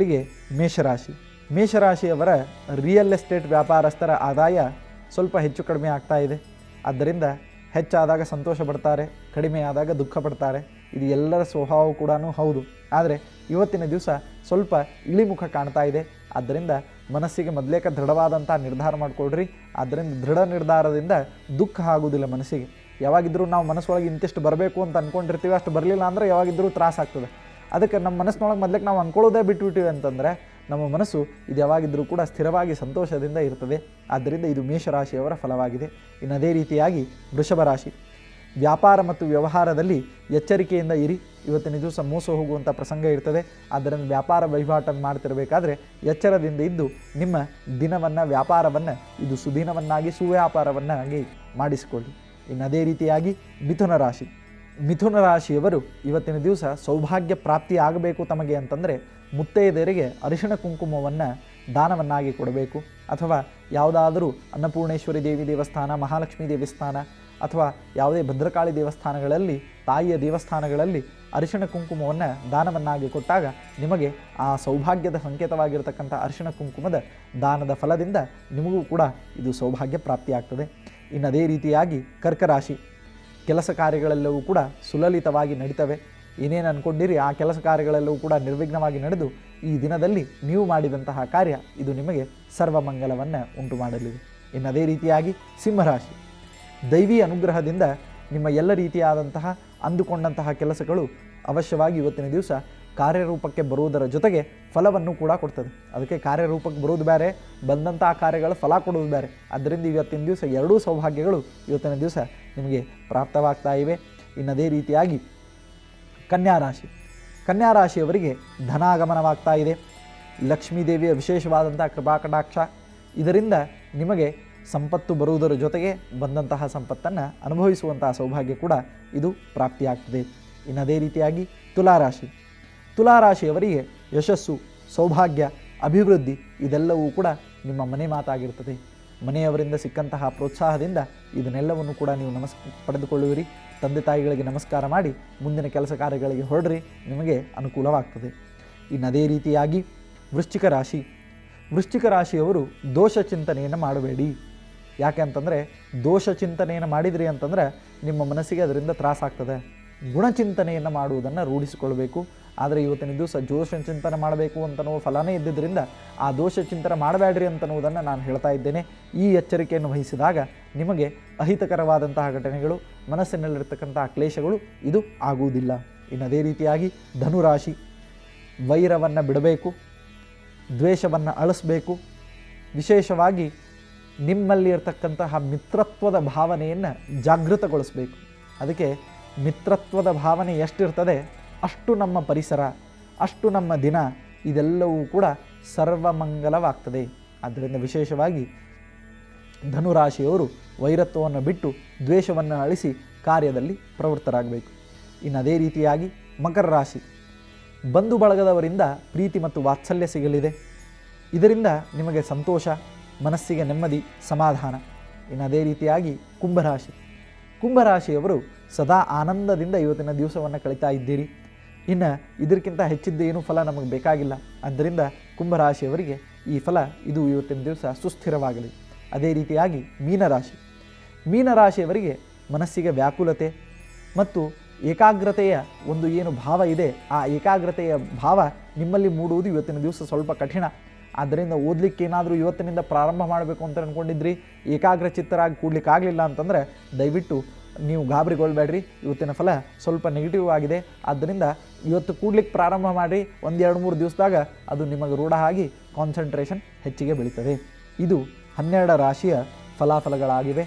ಮೊದಲಿಗೆ ಮೇಷರಾಶಿ. ಮೇಷರಾಶಿಯವರ real estate ವ್ಯಾಪಾರಸ್ಥರ ಆದಾಯ ಸ್ವಲ್ಪ ಹೆಚ್ಚು ಕಡಿಮೆ ಆಗ್ತಾ ಇದೆ. ಆದ್ದರಿಂದ ಹೆಚ್ಚಾದಾಗ ಸಂತೋಷ ಪಡ್ತಾರೆ, ಕಡಿಮೆ ಆದಾಗ ದುಃಖ ಪಡ್ತಾರೆ. ಇದು ಎಲ್ಲರ ಸ್ವಭಾವ ಕೂಡ ಹೌದು. ಆದರೆ ಇವತ್ತಿನ ದಿವಸ ಸ್ವಲ್ಪ ಇಳಿಮುಖ ಕಾಣ್ತಾ ಇದೆ. ಆದ್ದರಿಂದ ಮನಸ್ಸಿಗೆ ಮೊದಲೇಕ ದೃಢವಾದಂಥ ನಿರ್ಧಾರ ಮಾಡಿಕೊಡ್ರಿ. ಆದ್ದರಿಂದ ದೃಢ ನಿರ್ಧಾರದಿಂದ ದುಃಖ ಆಗೋದಿಲ್ಲ ಮನಸ್ಸಿಗೆ. ಯಾವಾಗಿದ್ದರೂ ನಾವು ಮನಸ್ಸೊಳಗೆ ಇಂತಿಷ್ಟು ಬರಬೇಕು ಅಂತ ಅಂದ್ಕೊಂಡಿರ್ತೀವಿ, ಅಷ್ಟು ಬರಲಿಲ್ಲ ಅಂದರೆ ಯಾವಾಗಿದ್ದರೂ ತ್ರಾಸಾಗ್ತದೆ. ಅದಕ್ಕೆ ನಮ್ಮ ಮನಸ್ಸಿನೊಳಗೆ ಮೊದಲಕ್ಕೆ ನಾವು ಅಂದ್ಕೊಳ್ಳೋದೇ ಬಿಟ್ಬಿಟ್ಟಿವಿ ಅಂತಂದರೆ ನಮ್ಮ ಮನಸ್ಸು ಇದು ಯಾವಾಗಿದ್ದರೂ ಕೂಡ ಸ್ಥಿರವಾಗಿ ಸಂತೋಷದಿಂದ ಇರ್ತದೆ. ಆದ್ದರಿಂದ ಇದು ಮೇಷರಾಶಿಯವರ ಫಲವಾಗಿದೆ. ಇನ್ನು ಅದೇ ರೀತಿಯಾಗಿ ವೃಷಭ ರಾಶಿ. ವ್ಯಾಪಾರ ಮತ್ತು ವ್ಯವಹಾರದಲ್ಲಿ ಎಚ್ಚರಿಕೆಯಿಂದ ಇರಿ. ಇವತ್ತಿನ ದಿವಸ ಮೋಸ ಹೋಗುವಂಥ ಪ್ರಸಂಗ ಇರ್ತದೆ. ಆದ್ದರಿಂದ ವ್ಯಾಪಾರ ವಹಿವಾಟನ್ನು ಮಾಡ್ತಿರಬೇಕಾದ್ರೆ ಎಚ್ಚರದಿಂದ ಇದ್ದು ನಿಮ್ಮ ದಿನವನ್ನು, ವ್ಯಾಪಾರವನ್ನು ಇದು ಸುದಿನವನ್ನಾಗಿ, ಸುವ್ಯಾಪಾರವನ್ನಾಗಿ ಮಾಡಿಸಿಕೊಳ್ಳಿ. ಇನ್ನು ಅದೇ ರೀತಿಯಾಗಿ ಮಿಥುನ ರಾಶಿ. ಮಿಥುನ ರಾಶಿಯವರು ಇವತ್ತಿನ ದಿವಸ ಸೌಭಾಗ್ಯ ಪ್ರಾಪ್ತಿ ಆಗಬೇಕು ತಮಗೆ ಅಂತಂದರೆ ಮುತ್ತೈದೆಯರಿಗೆ ಅರಿಶಿಣ ಕುಂಕುಮವನ್ನು ದಾನವನ್ನಾಗಿ ಕೊಡಬೇಕು. ಅಥವಾ ಯಾವುದಾದರೂ ಅನ್ನಪೂರ್ಣೇಶ್ವರಿ ದೇವಿ ದೇವಸ್ಥಾನ, ಮಹಾಲಕ್ಷ್ಮೀ ದೇವಸ್ಥಾನ ಅಥವಾ ಯಾವುದೇ ಭದ್ರಕಾಳಿ ದೇವಸ್ಥಾನಗಳಲ್ಲಿ, ತಾಯಿಯ ದೇವಸ್ಥಾನಗಳಲ್ಲಿ ಅರಿಶಿಣ ಕುಂಕುಮವನ್ನು ದಾನವನ್ನಾಗಿ ಕೊಟ್ಟಾಗ ನಿಮಗೆ ಆ ಸೌಭಾಗ್ಯದ ಸಂಕೇತವಾಗಿರ್ತಕ್ಕಂಥ ಅರಿಶಿಣ ಕುಂಕುಮದ ದಾನದ ಫಲದಿಂದ ನಿಮಗೂ ಕೂಡ ಇದು ಸೌಭಾಗ್ಯ ಪ್ರಾಪ್ತಿಯಾಗ್ತದೆ. ಇನ್ನು ಅದೇ ರೀತಿಯಾಗಿ ಕರ್ಕರಾಶಿ. ಕೆಲಸ ಕಾರ್ಯಗಳೆಲ್ಲವೂ ಕೂಡ ಸುಲಲಿತವಾಗಿ ನಡೀತವೆ. ಏನೇನು ಅಂದ್ಕೊಂಡಿರಿ ಆ ಕೆಲಸ ಕಾರ್ಯಗಳೆಲ್ಲವೂ ಕೂಡ ನಿರ್ವಿಘ್ನವಾಗಿ ನಡೆದು ಈ ದಿನದಲ್ಲಿ ನೀವು ಮಾಡಿದಂತಹ ಕಾರ್ಯ ಇದು ನಿಮಗೆ ಸರ್ವಮಂಗಲವನ್ನು ಉಂಟು ಮಾಡಲಿದೆ. ಇನ್ನು ಅದೇ ರೀತಿಯಾಗಿ ಸಿಂಹರಾಶಿ. ದೈವಿ ಅನುಗ್ರಹದಿಂದ ನಿಮ್ಮ ಎಲ್ಲ ರೀತಿಯಾದಂತಹ ಅಂದುಕೊಂಡಂತಹ ಕೆಲಸಗಳು ಅವಶ್ಯವಾಗಿ ಇವತ್ತಿನ ದಿವಸ ಕಾರ್ಯರೂಪಕ್ಕೆ ಬರುವುದರ ಜೊತೆಗೆ ಫಲವನ್ನು ಕೂಡ ಕೊಡ್ತದೆ. ಅದಕ್ಕೆ ಕಾರ್ಯರೂಪಕ್ಕೆ ಬರುವುದು ಬೇರೆ, ಬಂದಂಥ ಕಾರ್ಯಗಳ ಫಲ ಕೊಡುವುದು ಬೇರೆ. ಆದ್ದರಿಂದ ಇವತ್ತಿನ ದಿವಸ ಎರಡೂ ಸೌಭಾಗ್ಯಗಳು ಇವತ್ತಿನ ದಿವಸ ನಿಮಗೆ ಪ್ರಾಪ್ತವಾಗ್ತಾ ಇವೆ. ಇನ್ನು ಅದೇ ರೀತಿಯಾಗಿ ಕನ್ಯಾರಾಶಿ. ಕನ್ಯಾರಾಶಿಯವರಿಗೆ ಧನಾಗಮನವಾಗ್ತಾ ಇದೆ. ಲಕ್ಷ್ಮೀದೇವಿಯ ವಿಶೇಷವಾದಂಥ ಕೃಪಾಕಟಾಕ್ಷ, ಇದರಿಂದ ನಿಮಗೆ ಸಂಪತ್ತು ಬರುವುದರ ಜೊತೆಗೆ ಬಂದಂತಹ ಸಂಪತ್ತನ್ನು ಅನುಭವಿಸುವಂತಹ ಸೌಭಾಗ್ಯ ಕೂಡ ಇದು ಪ್ರಾಪ್ತಿಯಾಗ್ತದೆ. ಇನ್ನು ಅದೇ ರೀತಿಯಾಗಿ ತುಲಾರಾಶಿ. ತುಲಾರಾಶಿಯವರಿಗೆ ಯಶಸ್ಸು, ಸೌಭಾಗ್ಯ, ಅಭಿವೃದ್ಧಿ ಇದೆಲ್ಲವೂ ಕೂಡ ನಿಮ್ಮ ಮನೆ ಮಾತಾಗಿರ್ತದೆ. ಮನೆಯವರಿಂದ ಸಿಕ್ಕಂತಹ ಪ್ರೋತ್ಸಾಹದಿಂದ ಇದನ್ನೆಲ್ಲವನ್ನು ಕೂಡ ನೀವು ಪಡೆದುಕೊಳ್ಳುವಿರಿ. ತಂದೆ ತಾಯಿಗಳಿಗೆ ನಮಸ್ಕಾರ ಮಾಡಿ ಮುಂದಿನ ಕೆಲಸ ಕಾರ್ಯಗಳಿಗೆ ಹೊರಡ್ರಿ, ನಿಮಗೆ ಅನುಕೂಲವಾಗ್ತದೆ. ಇನ್ನು ಅದೇ ರೀತಿಯಾಗಿ ವೃಶ್ಚಿಕ ರಾಶಿ. ವೃಶ್ಚಿಕ ರಾಶಿಯವರು ದೋಷ ಚಿಂತನೆಯನ್ನು ಮಾಡಬೇಡಿ. ಯಾಕೆ ಅಂತಂದರೆ ದೋಷ ಚಿಂತನೆಯನ್ನು ಮಾಡಿದ್ರಿ ಅಂತಂದರೆ ನಿಮ್ಮ ಮನಸ್ಸಿಗೆ ಅದರಿಂದ ತ್ರಾಸಾಗ್ತದೆ. ಗುಣಚಿಂತನೆಯನ್ನು ಮಾಡುವುದನ್ನು ರೂಢಿಸಿಕೊಳ್ಬೇಕು. ಆದರೆ ಇವತ್ತಿನ ದಿವಸ ದೋಷ ಚಿಂತನೆ ಮಾಡಬೇಕು ಅಂತನೋ ಫಲನೇ ಇದ್ದಿದ್ದರಿಂದ ಆ ದೋಷ ಚಿಂತನೆ ಮಾಡಬೇಡ್ರಿ ಅಂತನ್ನುವುದನ್ನು ನಾನು ಹೇಳ್ತಾ ಇದ್ದೇನೆ. ಈ ಎಚ್ಚರಿಕೆಯನ್ನು ವಹಿಸಿದಾಗ ನಿಮಗೆ ಅಹಿತಕರವಾದಂತಹ ಘಟನೆಗಳು, ಮನಸ್ಸಿನಲ್ಲಿರ್ತಕ್ಕಂತಹ ಕ್ಲೇಶಗಳು ಇದು ಆಗುವುದಿಲ್ಲ. ಇನ್ನು ಅದೇ ರೀತಿಯಾಗಿ ಧನುರಾಶಿ. ವೈರವನ್ನು ಬಿಡಬೇಕು, ದ್ವೇಷವನ್ನು ಅಳಿಸಬೇಕು. ವಿಶೇಷವಾಗಿ ನಿಮ್ಮಲ್ಲಿ ಇರತಕ್ಕಂತಹ ಮಿತ್ರತ್ವದ ಭಾವನೆಯನ್ನು ಜಾಗೃತಗೊಳಿಸಬೇಕು. ಅದಕ್ಕೆ ಮಿತ್ರತ್ವದ ಭಾವನೆ ಎಷ್ಟಿರ್ತದೆ ಅಷ್ಟು ನಮ್ಮ ಪರಿಸರ, ಅಷ್ಟು ನಮ್ಮ ದಿನ ಇದೆಲ್ಲವೂ ಕೂಡ ಸರ್ವಮಂಗಲವಾಗ್ತದೆ. ಆದ್ದರಿಂದ ವಿಶೇಷವಾಗಿ ಧನುರಾಶಿಯವರು ವೈರತ್ವವನ್ನು ಬಿಟ್ಟು ದ್ವೇಷವನ್ನು ಅಳಿಸಿ ಕಾರ್ಯದಲ್ಲಿ ಪ್ರವೃತ್ತರಾಗಬೇಕು. ಇನ್ನು ಅದೇ ರೀತಿಯಾಗಿ ಮಕರ ರಾಶಿ. ಬಂಧು ಬಳಗದವರಿಂದ ಪ್ರೀತಿ ಮತ್ತು ವಾತ್ಸಲ್ಯ ಸಿಗಲಿದೆ. ಇದರಿಂದ ನಿಮಗೆ ಸಂತೋಷ, ಮನಸ್ಸಿಗೆ ನೆಮ್ಮದಿ, ಸಮಾಧಾನ. ಇನ್ನು ಅದೇ ರೀತಿಯಾಗಿ ಕುಂಭರಾಶಿ. ಕುಂಭರಾಶಿಯವರು ಸದಾ ಆನಂದದಿಂದ ಇವತ್ತಿನ ದಿವಸವನ್ನು ಕಳೀತಾ ಇದ್ದೀರಿ. ಇನ್ನು ಇದಕ್ಕಿಂತ ಹೆಚ್ಚಿದ್ದೇನು ಫಲ ನಮಗೆ ಬೇಕಾಗಿಲ್ಲ. ಆದ್ದರಿಂದ ಕುಂಭರಾಶಿಯವರಿಗೆ ಈ ಫಲ ಇದು ಇವತ್ತಿನ ದಿವಸ ಸುಸ್ಥಿರವಾಗಲಿ. ಅದೇ ರೀತಿಯಾಗಿ ಮೀನರಾಶಿ. ಮೀನರಾಶಿಯವರಿಗೆ ಮನಸ್ಸಿಗೆ ವ್ಯಾಕುಲತೆ ಮತ್ತು ಏಕಾಗ್ರತೆಯ ಒಂದು ಏನು ಭಾವ ಇದೆ, ಆ ಏಕಾಗ್ರತೆಯ ಭಾವ ನಿಮ್ಮಲ್ಲಿ ಮೂಡುವುದು ಇವತ್ತಿನ ದಿವಸ ಸ್ವಲ್ಪ ಕಠಿಣ. ಆದ್ದರಿಂದ ಓದಲಿಕ್ಕೆ ಏನಾದರೂ ಇವತ್ತಿನಿಂದ ಪ್ರಾರಂಭ ಮಾಡಬೇಕು ಅಂತ ಅಂದ್ಕೊಂಡಿದ್ರಿ, ಏಕಾಗ್ರ ಚಿತ್ತರಾಗಿ ಕೂಡ್ಲಿಕ್ಕಾಗಲಿಲ್ಲ ಅಂತಂದರೆ ದಯವಿಟ್ಟು ನೀವು ಗಾಬರಿಗೊಳ್ಬೇಡ್ರಿ. ಇವತ್ತಿನ ಫಲ ಸ್ವಲ್ಪ ನೆಗೆಟಿವ್ ಆಗಿದೆ. ಆದ್ದರಿಂದ ಇವತ್ತು ಕೂಡ್ಲಿಕ್ಕೆ ಪ್ರಾರಂಭ ಮಾಡಿ 1-2-3 ದಿವಸದಾಗ ಅದು ನಿಮಗೆ ರೂಢ ಆಗಿ ಕಾನ್ಸಂಟ್ರೇಷನ್ ಹೆಚ್ಚಿಗೆ ಬೆಳೀತದೆ. ಇದು 12 ರಾಶಿಯ ಫಲಾಫಲಗಳಾಗಿವೆ.